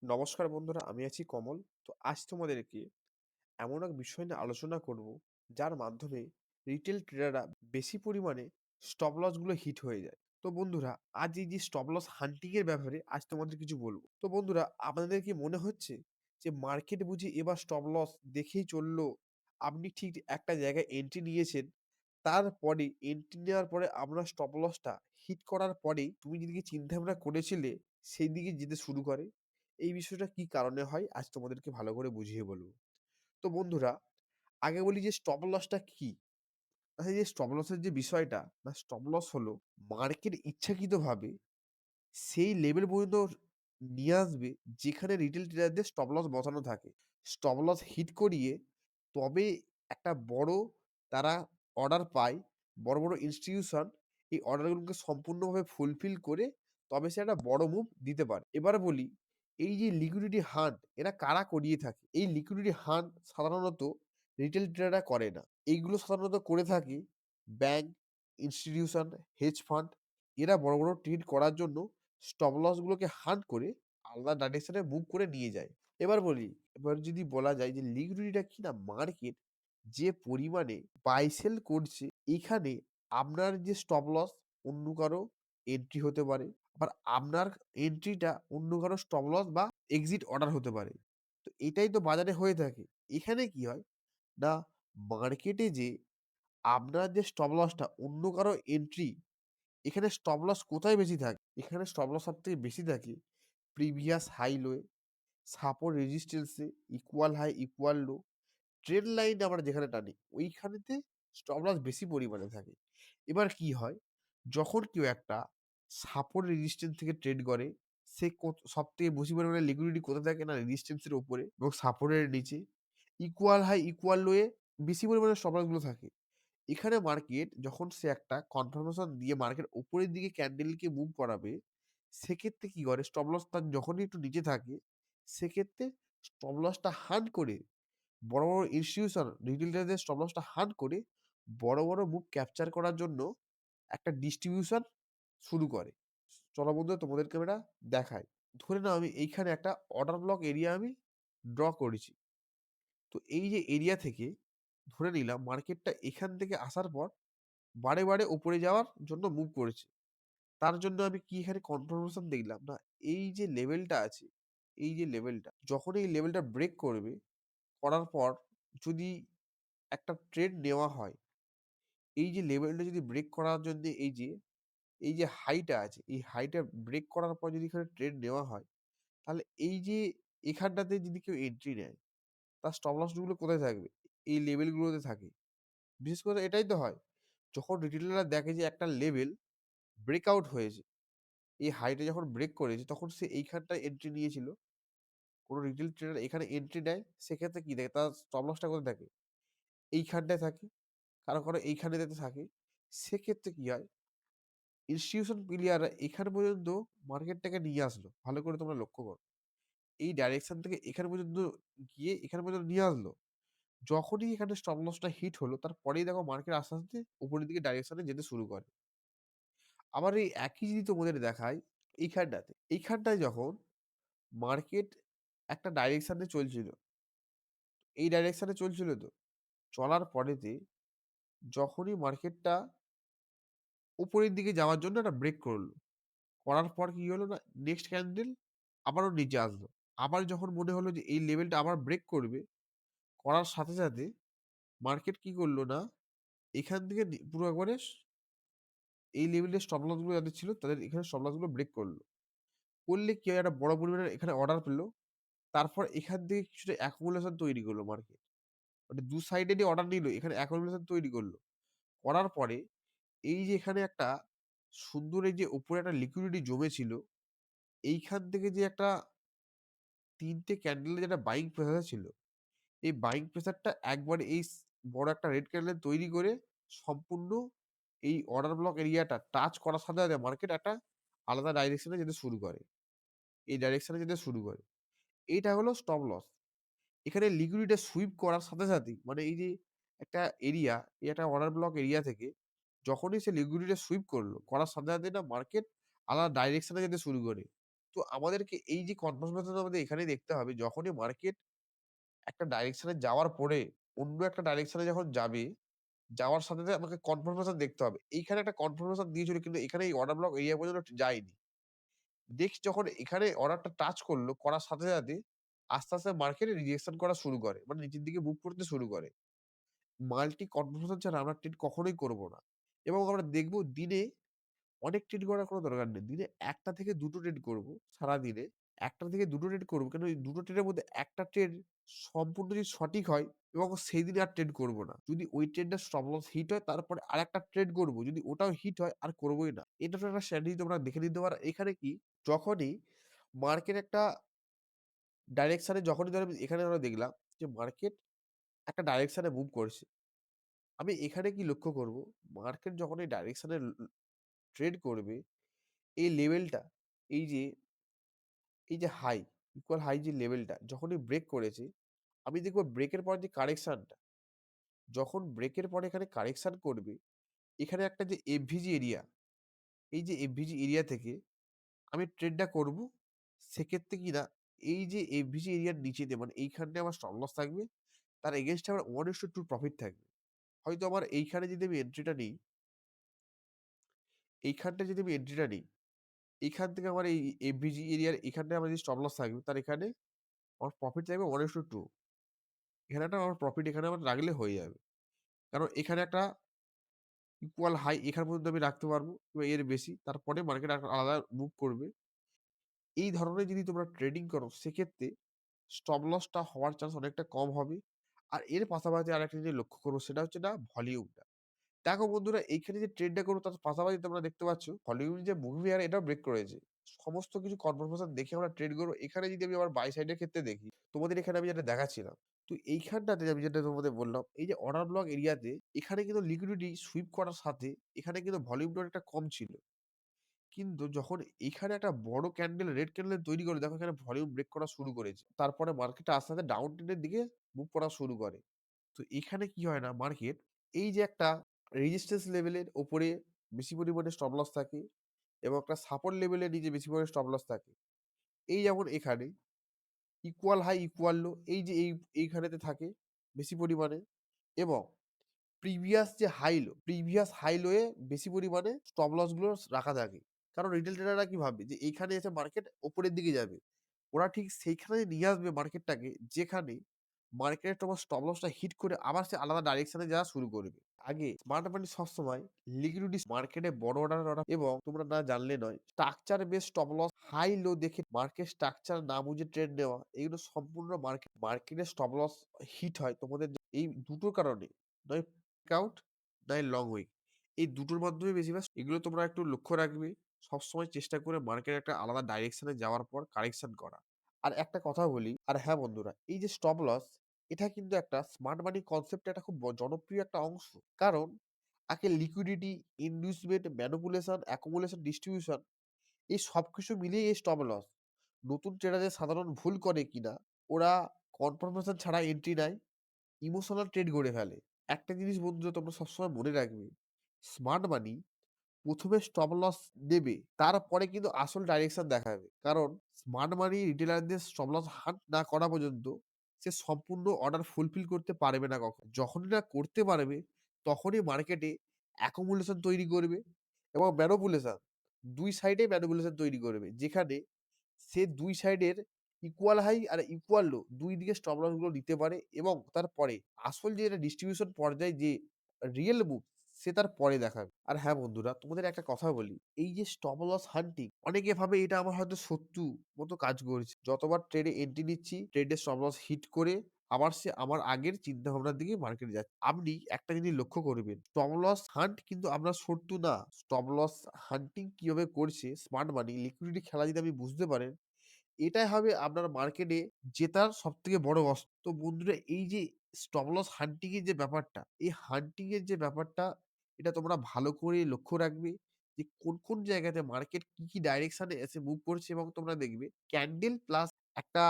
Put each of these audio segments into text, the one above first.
নমস্কার বন্ধুরা, আমি আছি কমল। তো আজ তোমাদেরকে এমন এক বিষয় নিয়ে আলোচনা করব, যার মাধ্যমে রিটেল ট্রেডাররা বেশি পরিমাণে স্টপ লস গুলো হিট হয়ে যায়। তো বন্ধুরা, আজ এই যে স্টপ লস হান্টিং এর ব্যাপারে আজ তোমাদের কিছু বলবো। তো বন্ধুরা, আপনাদের কি মনে হচ্ছে যে মার্কেট বুঝি এবার স্টপ লস দেখেই চললো? আপনি ঠিক একটা জায়গায় এন্ট্রি নিয়েছেন, তারপরে এন্ট্রি নেওয়ার পরে আপনার স্টপ লসটা হিট করার পরেই তুমি যেদিকে চিন্তাভাবনা করেছিলে সেই দিকে যেতে শুরু করে? এই বিষয়টা কি কারণে হয় আজ তোমাদেরকে ভালো করে বুঝিয়ে বলব। তো বন্ধুরা, আগে বলি যে স্টপ লসটা কি? আচ্ছা, এই যে স্টপ লসের যে বিষয়টা, না স্টপ লস হলো মার্কেট ইচ্ছাকৃতভাবে সেই লেভেল পর্যন্ত নিয়ে আসবে যেখানে রিটেল ট্রেডারদের স্টপ লস বসানো থাকে। স্টপ লস হিট করিয়ে তবে একটা বড় তারা অর্ডার পায়। বড়, বড় ইনস্টিটিউশন এই অর্ডারগুলোকে সম্পূর্ণভাবে ফুলফিল করে তবে সে একটা বড় মুভ দিতে পারে। এবার বলি, এই যে লিকুইডিটি হান্ট এরা কারা করিয়ে থাকে? এই লিকুইডিটি হান্ট সাধারণত রিটেল ট্রেডাররা করে না। এইগুলো সাধারণত করে থাকে ব্যাংক, ইনস্টিটিউশন, হেজ ফান্ড। এরা বড়, বড় ট্রেড করার জন্য স্টপ লস গুলোকে হান্ট করে আলাদা ডাইরেকশন এ মুভ করে নিয়ে যায়। এবার বলি, এবার যদি বলা যায় যে লিকুইডিটিটা কি, না মার্কেট যে পরিমাণে বাই সেল করছে, এখানে আপনার যে স্টপ লস অন্য কারো এন্ট্রি হতে পারে। আবার আপনার এন্ট্রিটা অন্য কারো স্টপ লস বা এক্সিট অর্ডার হতে পারে। তো এটাই তো বাজারে হয়ে থাকে। এখানে কি হয়, না মার্কেটে যে আপনার যে স্টপ লসটা অন্য কারো এন্ট্রি, এখানে স্টপ লস কোথায় বেশি থাকে? এখানে স্টপ লস সবথেকে বেশি থাকে প্রিভিয়াস হাই লোয়ে, সাপোর্ট রেজিস্ট্যান্সে, equal high, equal low, trade line আমরা যেখানে টানি, ওইখানেতে স্টপ লস বেশি পরিমাণে থাকে। এবার কি হয়? যখন কেউ একটা সাপোর্ট রেজিস্ট্যান্স থেকে ট্রেড করে, সে সবথেকে বেশি পরিমাণে লিকুইডিটি কোথায় থাকে? না রেজিস্ট্যান্স এর উপরে এবং সাপোর্টের নিচে। ইকুয়াল হাই, ইকুয়াল লো এ বেশি পরিমাণে স্টপ লস গুলো থাকে। এখানে মার্কেট যখন সে একটা কনফার্মেশন দিয়ে মার্কেট উপরের দিকে ক্যান্ডেলকে মুভ করাবে, সেক্ষেত্রে কি করে? স্টপ লস তার যখনই একটু নিচে থাকে, সেক্ষেত্রে স্টপ লসটা হান্ট করে বড়, বড় ইনস্টিটিউশন রিটেইলারদের স্টপ লসটা হান্ট করে বড়, বড় মুভ ক্যাপচার করার জন্য একটা ডিস্ট্রিবিউশন শুরু করে। চলো বন্ধুরা, তোমাদেরকে আমি এটা দেখাই। ধরে নাও আমি এইখানে একটা অর্ডার ব্লক এরিয়া আমি ড্র করেছি। তো এই যে এরিয়া থেকে ধরে নিলাম মার্কেটটা এখান থেকে আসার পর বারে, বারে উপরে যাওয়ার জন্য মুভ করেছে। তার জন্য আমি কি এখানে কনফার্মেশন দেখলাম, না এই যে লেভেলটা আছে, এই যে লেভেলটা, যখন এই লেভেলটা ব্রেক করবে, করার পর যদি একটা ট্রেড নেওয়া হয়, এই যে লেভেলটা যদি ব্রেক করার জন্য এই যে হাইটা আছে, এই হাইটা ব্রেক করার পর যদি এখানে ট্রেড নেওয়া হয়, তাহলে এই যে এখানটাতে যদি কেউ এন্ট্রি নেয়, তার স্টপ লস গুলো কোথায় থাকবে? এই লেভেলগুলোতে থাকে। বিশেষ করে এটাই তো হয়। যখন রিটেইলাররা দেখে যে একটা লেভেল ব্রেকআউট হয়েছে, এই হাইটা যখন ব্রেক করেছে, তখন সে এইখানটায় এন্ট্রি নিয়েছিল। কোন রিটেল ট্রেডার এখানে এন্ট্রি নেয়, সেক্ষেত্রে কি দেখে? তার স্টপ লসটা কোথায় থাকে? এইখানটায় থাকে। কারো, কারো এইখানেতে থাকে। সেক্ষেত্রে কি হয়? ইনস্টিটিউশন প্লেয়াররা এখান পর্যন্ত মার্কেটটাকে নিয়ে আসলো। ভালো করে তোমরা লক্ষ্য করো। এই ডাইরেকশন থেকে এখান পর্যন্ত গিয়ে এখান পর্যন্ত নিয়ে আসলো। যখনই এখানে স্টপ লসটা হিট হলো, তারপরেই দেখো মার্কেট আস্তে, আস্তে উপরের দিকে ডাইরেকশনে যেতে শুরু করে। আবার এই একই যদি তোমাদের দেখাই এইখানটাতে। এইখানটায় যখন মার্কেট একটা ডাইরেকশনে চলছিল, এই ডাইরেকশনে চলছিল তো। চলার পরেতে যখনই মার্কেটটা উপরের দিকে যাওয়ার জন্য একটা ব্রেক করলো। করার পর কি হলো, না নেক্সট ক্যান্ডেল আবারও নিচে আসলো। আবার যখন মনে হলো যে এই লেভেলটা আবার ব্রেক করবে, করার সাথে, সাথে মার্কেট কি করলো, না এখান থেকে পুরো একবারে এই লেভেলের স্টপ লস গুলো যাদের ছিল তাদের এখানে স্টপ লস গুলো ব্রেক করলো। করলে কি হয়, একটা বড় পরিমাণে এখানে অর্ডার পেলো। তারপর এখান থেকে কিছুটা অ্যাকুমুলেশন তৈরি করলো মার্কেট। মানে ২ সাইডেরই অর্ডার নিলো, এখানে অ্যাকুমুলেশন তৈরি করলো। করার পরে এই যে এখানে একটা সুন্দর এই যে উপরে একটা লিকুইডিটি জমেছিল, এইখান থেকে যে একটা ৩ টে ক্যান্ডেলের যে একটা বাইং প্রেসার ছিল, এই বাইং প্রেসারটা একবারে এই বড় একটা রেড ক্যান্ডেল তৈরি করে সম্পূর্ণ এই অর্ডার ব্লক এরিয়াটা টাচ করার সাথে, সাথে মার্কেট একটা আলাদা ডাইরেকশন এ যেতে শুরু করে। এই ডাইরেকশন এ যেতে শুরু করে। এইটা হলো স্টপ লস। এখানে লিকুইডিটি সুইপ করার সাথে, সাথেই মানে এই যে একটা এরিয়া, এই একটা অর্ডার ব্লক এরিয়া থেকে যখনই সে লিকুইডিটি সুইপ করলো, করার সাথে, সাথে না মার্কেট আলাদা ডাইরেকশন এ যেতে শুরু করে। তো আমাদেরকে এই যে কনফার্মেশন আমাদের এখানেই দেখতে হবে যখনই মার্কেট একটা ডাইরেকশন এ যাওয়ার পরে অন্য একটা ডাইরেকশন এ যখন যাবে, যাওয়ার সাথে, সাথে আমাকে কনফার্মেশন দেখতে হবে। এইখানে একটা কনফার্মেশন দিয়েছিল কিন্তু এখানে এই অর্ডার ব্লক এরিয়া পর্যন্ত যায়নি। নেক্সট যখন এখানে অর্ডারটা টাচ করলো, করার সাথে, সাথে আস্তে, আস্তে মার্কেট রিজেকশন করা শুরু করে। মানে নিচের দিকে মুভ করতে শুরু করে। মাল্টি কনফার্মেশন ছাড়া আমরা ট্রেড কখনোই করব না। এবং আমরা দেখব দিনে অনেক ট্রেড করার কোনো দরকার নেই। দিনে ১ টা থেকে ২ টো ট্রেড করব সারাদিনে। ১ টা থেকে ২ টো ট্রেড করব। কেন এই ২ টো ট্রেডের মধ্যে একটা ট্রেড সম্পূর্ণ যদি সঠিক হয় এবং সেই দিনে আর ট্রেড করব না। যদি ওই ট্রেডটা স্টপ লস হিট হয় তারপরে আরেকটা ট্রেড করব। যদি ওটাও হিট হয় আর করবই না। এটা তো একটা স্ট্র্যাটেজি তোমরা দেখে নিতে পারো। এখানে কি যখনই মার্কেট একটা ডাইরেকশন এ যখনই ধরো এখানে আমরা দেখলাম যে মার্কেট একটা ডাইরেকশন এ মুভ করছে। আমি এখানে কি লক্ষ্য করব, মার্কেট যখন এই ডাইরেকশন এ ট্রেড করবে, এই লেভেলটা এই যে এই যে হাই, ইকুয়াল হাই যে লেভেলটা যখনই ব্রেক করেছে, আমি দেখব ব্রেকের পর যে কারেকশনটা, যখন ব্রেকের পরে এখানে কারেকশন করবে, এখানে একটা যে এফভিজি এরিয়া, এই যে এফভিজি এরিয়া থেকে আমি ট্রেডটা করব। সেক্ষেত্রে কিনা এই যে এফভিজি এরিয়ার নিচেতে মানে এইখানটায় আমার স্টপ লস থাকবে। তার এগেইনস্ট এ আমার 1:2 প্রফিট থাকবে। হয়তো আমার এইখানে যদি আমি এন্ট্রিটা নিই, এইখানটায় যদি আমি এন্ট্রিটা নিই, এইখান থেকে আমার এই এফভিজি এরিয়ার এখানটায় আমার যে স্টপ লস থাকবে, তার এখানে আমার প্রফিট থাকবে 1:2। এখানে একটা আমার প্রফিট এখানে আমার রাখলে হয়ে যাবে। কারণ এখানে একটা ইকুয়াল হাই এখান পর্যন্ত আমি রাখতে পারবো কিংবা এর বেশি। তারপরে মার্কেট আলাদা মুভ করবে। এই ধরনের যদি তোমরা ট্রেডিং করো সেক্ষেত্রে স্টপ লসটা হওয়ার চান্স অনেকটা কম হবে। আর এর পাশাপাশি আরেকটা জিনিস লক্ষ্য করো সেটা হচ্ছে না ভলিউমটা। দেখো বন্ধুরা এইখানে যে ট্রেডটা করো তার পাশাপাশি তোমরা দেখতে পাচ্ছ ভলিউম যে মুভি আর এটাও ব্রেক করেছে। সমস্ত কিছু কনফার্মেশন দেখে আমরা ট্রেড করবো। এখানে যদি আমি আবার বাই সাইড এর ক্ষেত্রে দেখি, তোমাদের এখানে আমি যেটা দেখাচ্ছিলাম। তো এইখানটাতে আমি যেটা তোমাদের বললাম, এই যে অর্ডার ব্লক এরিয়াতে এখানে কিন্তু লিকুইডিটি সুইপ করার সাথে এখানে কিন্তু ভলিউমটা অনেকটা কম ছিল। কিন্তু যখন এখানে একটা বড় ক্যান্ডেল, রেড ক্যান্ডেল তৈরি করে দেখো এখানে ভলিউম ব্রেক করা শুরু করেছে। তারপরে মার্কেটটা আস্তে, আস্তে ডাউন ট্রেন্ড এর দিকে মুভ করা শুরু করে। তো এখানে কি হয় না মার্কেট এই যে একটা রেজিস্ট্যান্স লেভেলের উপরে বেশি পরিমাণে স্টপ লস থাকে এবং একটা সাপোর্ট লেভেলের নিচে বেশি পরিমাণে স্টপ লস থাকে। এই যেমন এখানে ইকুয়াল হাই, ইকুয়াল লো এই যে এইখানেতে থাকে বেশি পরিমাণে এবং প্রিভিয়াস হাই লো এ বেশি পরিমাণে স্টপ লস গুলো রাখা থাকে। কারণ রিটেল ট্রেডাররা কি ভাববে যে এইখানে এসে মার্কেট উপরের দিকে যাবে। ওরা ঠিক সেইখানে নিয়ে আসবে মার্কেটটাকে যেখানে মার্কেট তোমার স্টপ লসটা হিট করে আবার সে আলাদা ডাইরেকশন এ যাওয়া শুরু করবে। আগে স্মার্ট মানি সবসময় লিকুইডিটি মার্কেটে বড় অর্ডার এবং তোমরা না জানলে নয় structure base stop loss high low দেখে মার্কেট স্ট্রাকচার না বুঝে ট্রেড নেওয়া এগুলো সম্পূর্ণ মার্কেটের স্টপ লস হিট হয় তোমাদের এই দুটোর কারণে। নয় আউট নয় লং উইক এই দুটোর মাধ্যমে বেশিরভাগ এগুলো তোমরা একটু লক্ষ্য রাখবে। সবসময় চেষ্টা করে মার্কেট একটা আলাদা ডাইরেকশনে যাওয়ার পর কারেকশন করা। আর একটা কথা বলি, আর হ্যাঁ বন্ধুরা, এই যে স্টপ লস এটা কিন্তু একটা স্মার্ট মানি কনসেপ্ট একটা খুব জনপ্রিয় একটা অংশ। কারণ একে লিকুইডিটি, ইনডিউসমেন্ট, ম্যানিপুলেশন, অ্যাকুমুলেশন, ডিস্ট্রিবিউশন এই সবকিছু মিলিয়ে এই স্টপ লস। নতুন ট্রেডারদের সাধারণ ভুল করে কিনা ওরা কনফার্মেশন ছাড়া এন্ট্রি নেয়, ইমোশনাল ট্রেড গড়ে ফেলে। একটা জিনিস বন্ধুরা তোমরা সবসময় মনে রাখবে, স্মার্ট মানি ১ম এ স্টপ লস দেবে, তারপরে কিন্তু আসল ডাইরেকশন দেখাবে। কারণ স্মার্ট মানি রিটেলারদের স্টপ লস হান্ট না করা পর্যন্ত সে সম্পূর্ণ অর্ডার ফুলফিল করতে পারবে না কখনো। যখনই না করতে পারবে, তখনই মার্কেটে অ্যাকুমুলেশন তৈরি করবে এবং ম্যানিপুলেশন ২ সাইডে ম্যানিপুলেশন তৈরি করবে। যেখানে সে ২ সাইডের ইকুয়াল হাই আর ইকুয়াল লো ২ দিকে স্টপ লস গুলো নিতে পারে এবং তারপরে আসল যে এটা ডিস্ট্রিবিউশন পর্যায়ে যে রিয়েল মুভ সে তার পরে দেখাবে। আর হ্যাঁ বন্ধুরা, তোমাদের একটা কথা বলি, এই যে স্টপ লস হান্টিং অনেকে ভাবে এটা আমার হয়তো শত্রু মতো কাজ করছে। যতবার ট্রেডে এন্ট্রি নিচ্ছি, ট্রেডে স্টপ লস হিট করে আবার সে আমার আগের চিন্তাভাবনার দিকে মার্কেটে যাচ্ছে। আপনি একটা জিনিস লক্ষ্য করবেন, স্টপ লস হান্ট কিন্তু আমরা শত্রু না। স্টপ লস হান্টিং কিভাবে করছে স্মার্ট মানি লিকুইডিটি খেলা যদি আপনি বুঝতে পারেন, এটাই হবে আপনার মার্কেটে জেতার সবথেকে বড় অস্ত্র। তো বন্ধুরা এই যে স্টপ লস হান্টিং এর যে ব্যাপারটা, এই হান্টিং এর যে ব্যাপারটা এটা তোমরা ভালো করে লক্ষ্য রাখবে যে কোন, কোন জায়গাতে মার্কেট কি, কি ডাইরেকশন এ এসে মুভ করছে এবং তোমরা দেখবে ক্যান্ডেল প্লাস একটা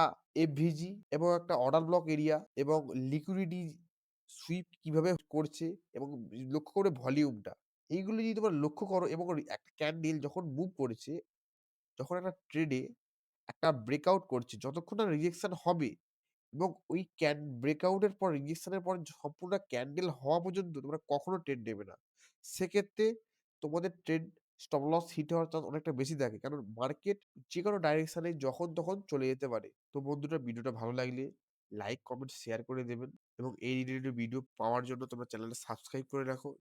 এফভিজি এবং একটা অর্ডার ব্লক এরিয়া এবং লিকুইডিটি সুইপ কিভাবে করছে এবং লক্ষ্য করে ভলিউমটা। এইগুলো যদি তোমরা লক্ষ্য করো এবং একটা ক্যান্ডেল যখন মুভ করেছে, যখন একটা ট্রেডে একটা ব্রেকআউট করছে। যতক্ষণ না রিজেকশন হবে এবং ওই ব্রেকআউট এর পর রিজেকশন এর পর সম্পূর্ণ ক্যান্ডেল হওয়া পর্যন্ত তোমরা কখনো ট্রেড নেবে না। সেক্ষেত্রে তোমাদের ট্রেড স্টপ লস হিট হওয়ার চান্স অনেকটা বেশি থাকে। কারণ মার্কেট যেকোনো ডাইরেকশন এ যখন তখন চলে যেতে পারে। তো বন্ধুরা ভিডিওটা ভালো লাগলে লাইক, কমেন্ট, শেয়ার করে দেবেন এবং এই রিলেটেড ভিডিও পাওয়ার জন্য তোমরা চ্যানেলটা সাবস্ক্রাইব করে রাখো।